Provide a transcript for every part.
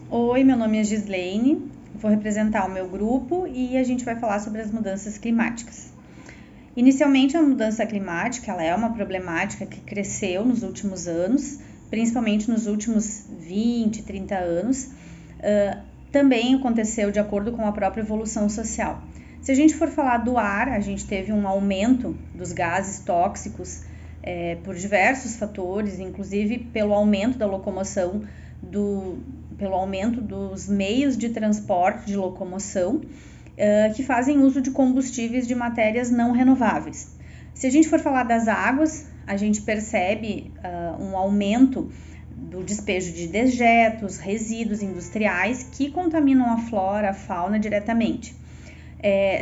Oi, meu nome é Gislaine, vou representar o meu grupo e a gente vai falar sobre as mudanças climáticas. Inicialmente, a mudança climática ela é uma problemática que cresceu nos últimos anos, principalmente nos últimos 20, 30 anos. Também aconteceu de acordo com a própria evolução social. Se a gente for falar do ar, a gente teve um aumento dos gases tóxicos por diversos fatores, inclusive pelo aumento da locomoção, pelo aumento dos meios de transporte de locomoção, que fazem uso de combustíveis de matérias não renováveis. Se a gente for falar das águas, a gente percebe um aumento do despejo de dejetos, resíduos industriais que contaminam a flora, a fauna diretamente.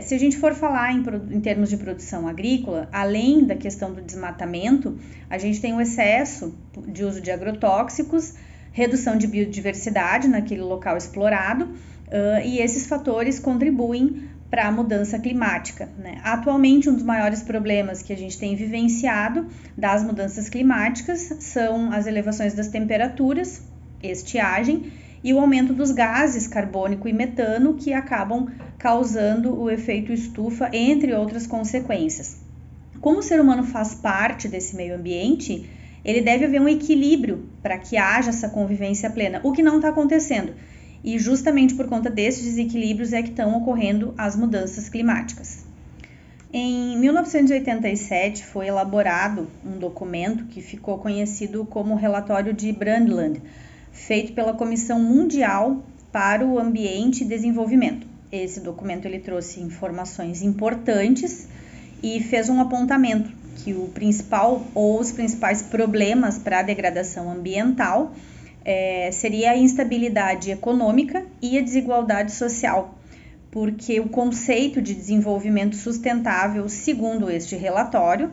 Se a gente for falar em termos de produção agrícola, além da questão do desmatamento, a gente tem o excesso de uso de agrotóxicos, redução de biodiversidade naquele local explorado, e esses fatores contribuem para a mudança climática, né? Atualmente, um dos maiores problemas que a gente tem vivenciado das mudanças climáticas são as elevações das temperaturas, estiagem, e o aumento dos gases carbônico e metano que acabam causando o efeito estufa, entre outras consequências. Como o ser humano faz parte desse meio ambiente, ele deve haver um equilíbrio para que haja essa convivência plena, o que não está acontecendo. E justamente por conta desses desequilíbrios é que estão ocorrendo as mudanças climáticas. Em 1987 foi elaborado um documento que ficou conhecido como Relatório de Brundtland, feito pela Comissão Mundial para o Ambiente e Desenvolvimento. Esse documento ele trouxe informações importantes e fez um apontamento que o principal ou os principais problemas para a degradação ambiental seria a instabilidade econômica e a desigualdade social, porque o conceito de desenvolvimento sustentável, segundo este relatório,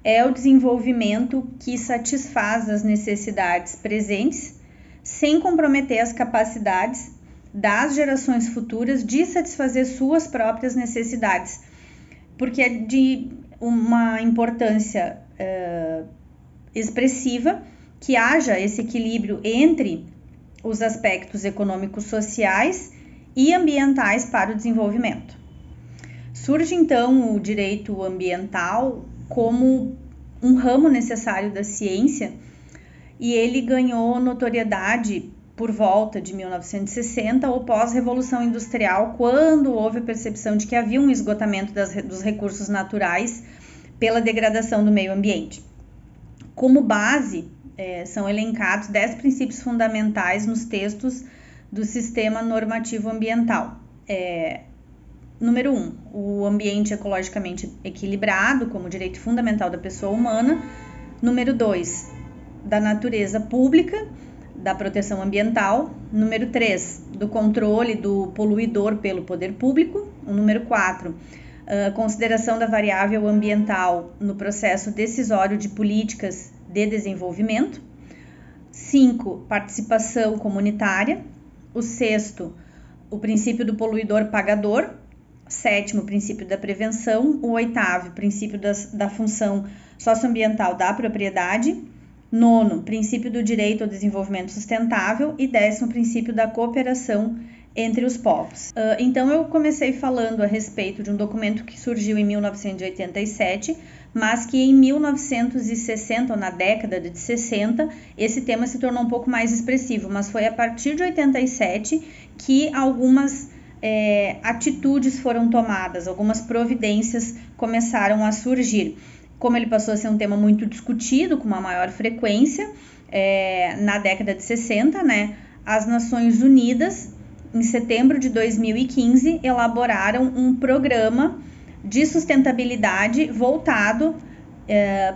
é o desenvolvimento que satisfaz as necessidades presentes sem comprometer as capacidades das gerações futuras de satisfazer suas próprias necessidades, porque é de uma importância expressiva que haja esse equilíbrio entre os aspectos econômicos, sociais e ambientais para o desenvolvimento. Surge então o direito ambiental como um ramo necessário da ciência e ele ganhou notoriedade por volta de 1960 ou pós-revolução industrial, quando houve a percepção de que havia um esgotamento dos recursos naturais pela degradação do meio ambiente. Como base, são elencados 10 princípios fundamentais nos textos do Sistema Normativo Ambiental. Número 1, o ambiente ecologicamente equilibrado como direito fundamental da pessoa humana. Número 2, da natureza pública, da proteção ambiental. Número 3, do controle do poluidor pelo poder público. O número 4, consideração da variável ambiental no processo decisório de políticas de desenvolvimento. 5, participação comunitária. O 6º, o princípio do poluidor pagador. 7º, princípio da prevenção. O 8º, princípio da função socioambiental da propriedade. 9º, princípio do direito ao desenvolvimento sustentável. E 10º, princípio da cooperação entre os povos. Então, eu comecei falando a respeito de um documento que surgiu em 1987, mas que em 1960, ou na década de 60, esse tema se tornou um pouco mais expressivo, mas foi a partir de 87 que algumas atitudes foram tomadas, algumas providências começaram a surgir. Como ele passou a ser um tema muito discutido, com uma maior frequência, na década de 60, né, as Nações Unidas, em setembro de 2015, elaboraram um programa de sustentabilidade voltado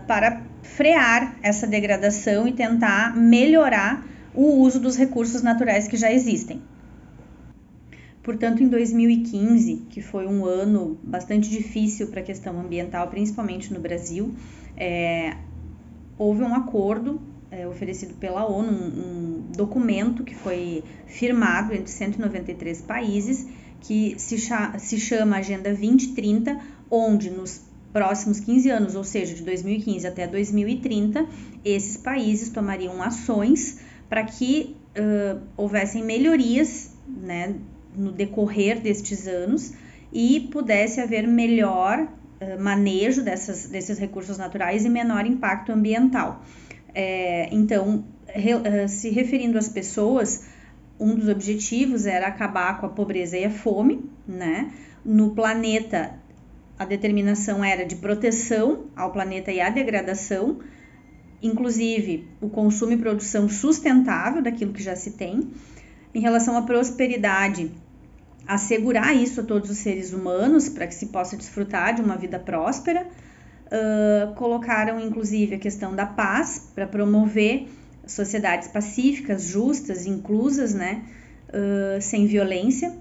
para frear essa degradação e tentar melhorar o uso dos recursos naturais que já existem. Portanto, em 2015, que foi um ano bastante difícil para a questão ambiental, principalmente no Brasil, houve um acordo oferecido pela ONU, um documento que foi firmado entre 193 países, que se chama Agenda 2030, onde nos próximos 15 anos, ou seja, de 2015 até 2030, esses países tomariam ações para que houvessem melhorias, né, no decorrer destes anos e pudesse haver melhor manejo desses recursos naturais e menor impacto ambiental. Então, se referindo às pessoas, um dos objetivos era acabar com a pobreza e a fome, né? No planeta, a determinação era de proteção ao planeta e à degradação, inclusive o consumo e produção sustentável daquilo que já se tem. Em relação à prosperidade, assegurar isso a todos os seres humanos para que se possa desfrutar de uma vida próspera. Colocaram inclusive a questão da paz para promover sociedades pacíficas, justas, inclusas, né, sem violência,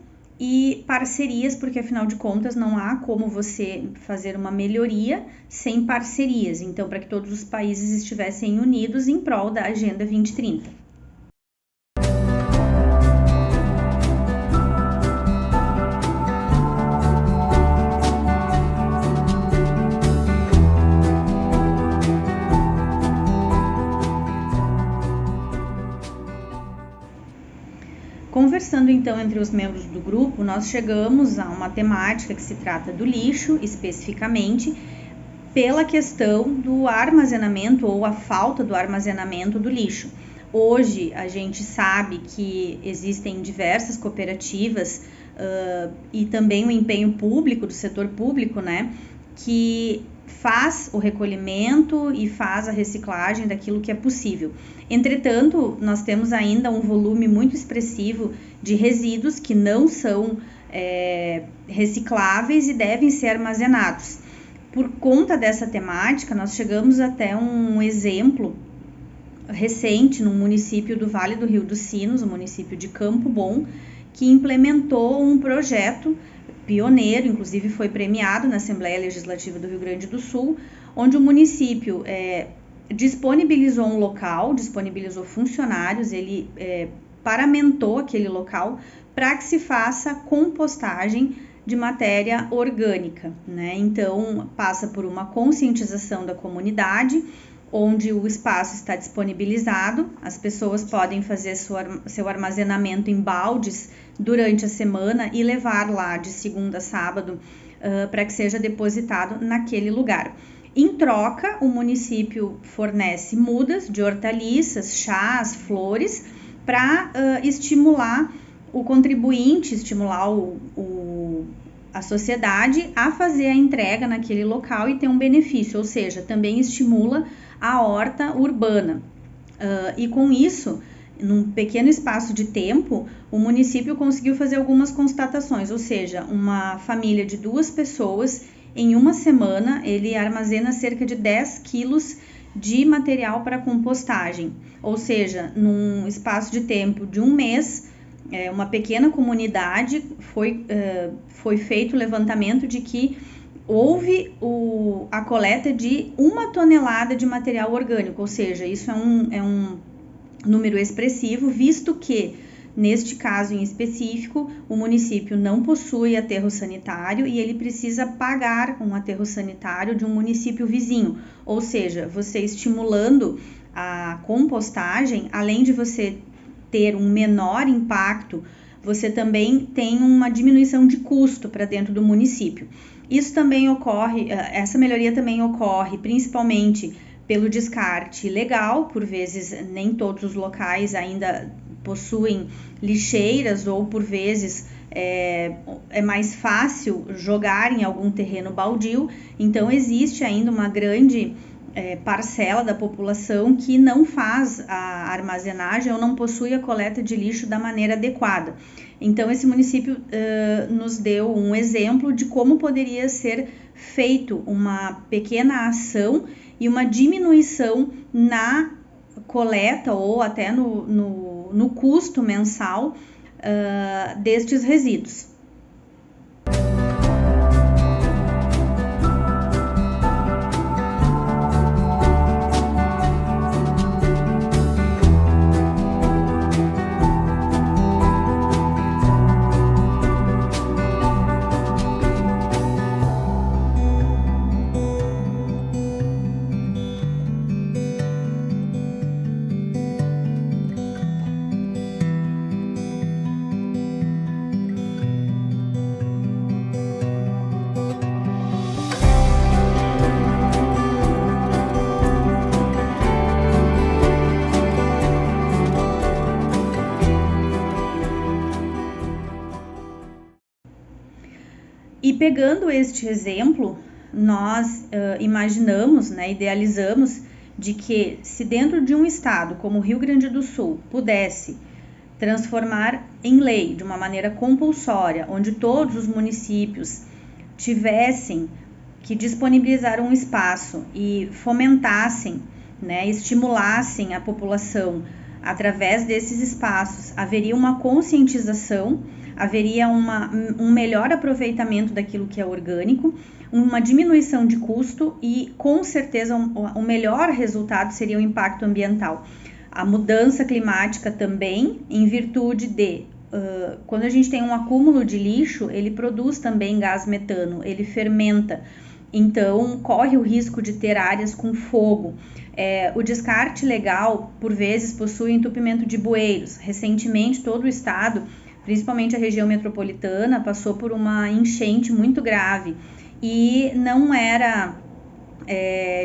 e parcerias, porque afinal de contas não há como você fazer uma melhoria sem parcerias. Então, para que todos os países estivessem unidos em prol da Agenda 2030. Conversando então entre os membros do grupo, nós chegamos a uma temática que se trata do lixo, especificamente pela questão do armazenamento ou a falta do armazenamento do lixo. Hoje a gente sabe que existem diversas cooperativas e também o empenho público, do setor público, né, que faz o recolhimento e faz a reciclagem daquilo que é possível. Entretanto, nós temos ainda um volume muito expressivo de resíduos que não são recicláveis e devem ser armazenados. Por conta dessa temática, nós chegamos até um exemplo recente no município do Vale do Rio dos Sinos, o município de Campo Bom, que implementou um projeto pioneiro, inclusive foi premiado na Assembleia Legislativa do Rio Grande do Sul, onde o município disponibilizou um local, disponibilizou funcionários, ele paramentou aquele local para que se faça compostagem de matéria orgânica, né? Então, passa por uma conscientização da comunidade, onde o espaço está disponibilizado, as pessoas podem fazer seu armazenamento em baldes durante a semana e levar lá de segunda a sábado para que seja depositado naquele lugar. Em troca, o município fornece mudas de hortaliças, chás, flores, para estimular o contribuinte, estimular a sociedade a fazer a entrega naquele local e ter um benefício, ou seja, também estimula a horta urbana. E com isso, num pequeno espaço de tempo, o município conseguiu fazer algumas constatações, ou seja, uma família de 2 pessoas, em uma semana, ele armazena cerca de 10 quilos de material para compostagem, ou seja, num espaço de tempo de um mês, uma pequena comunidade, foi feito o levantamento de que houve a coleta de 1 tonelada de material orgânico, ou seja, isso é um número expressivo, visto que, neste caso em específico, o município não possui aterro sanitário e ele precisa pagar um aterro sanitário de um município vizinho, ou seja, você estimulando a compostagem, além de você ter um menor impacto, você também tem uma diminuição de custo para dentro do município. Isso também ocorre, essa melhoria também ocorre principalmente pelo descarte legal, por vezes nem todos os locais ainda possuem lixeiras ou por vezes é mais fácil jogar em algum terreno baldio, então existe ainda uma grande parcela da população que não faz a armazenagem ou não possui a coleta de lixo da maneira adequada. Então, esse município nos deu um exemplo de como poderia ser feito uma pequena ação e uma diminuição na coleta ou até no custo mensal destes resíduos. E pegando este exemplo, nós imaginamos, né, idealizamos de que se dentro de um estado como o Rio Grande do Sul pudesse transformar em lei de uma maneira compulsória, onde todos os municípios tivessem que disponibilizar um espaço e fomentassem, né, estimulassem a população através desses espaços, haveria uma conscientização, haveria um melhor aproveitamento daquilo que é orgânico, uma diminuição de custo e, com certeza, o melhor resultado seria o impacto ambiental. A mudança climática também, em virtude de, quando a gente tem um acúmulo de lixo, ele produz também gás metano, ele fermenta. Então, corre o risco de ter áreas com fogo. O descarte legal, por vezes, possui entupimento de bueiros. Recentemente, todo o estado, principalmente a região metropolitana, passou por uma enchente muito grave. E não era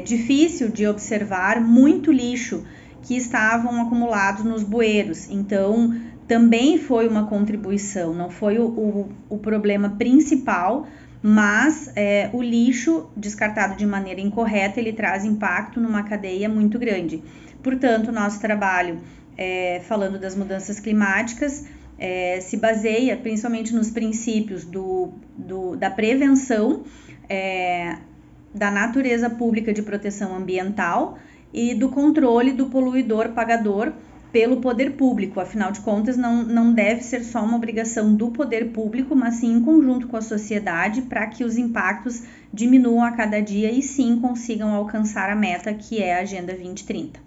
difícil de observar muito lixo que estavam acumulados nos bueiros. Então, também foi uma contribuição, não foi o problema principal, mas o lixo descartado de maneira incorreta, ele traz impacto numa cadeia muito grande. Portanto, nosso trabalho, falando das mudanças climáticas, se baseia principalmente nos princípios da prevenção, da natureza pública de proteção ambiental e do controle do poluidor-pagador pelo poder público. Afinal de contas, não deve ser só uma obrigação do poder público, mas sim em conjunto com a sociedade, para que os impactos diminuam a cada dia e sim consigam alcançar a meta que é a Agenda 2030.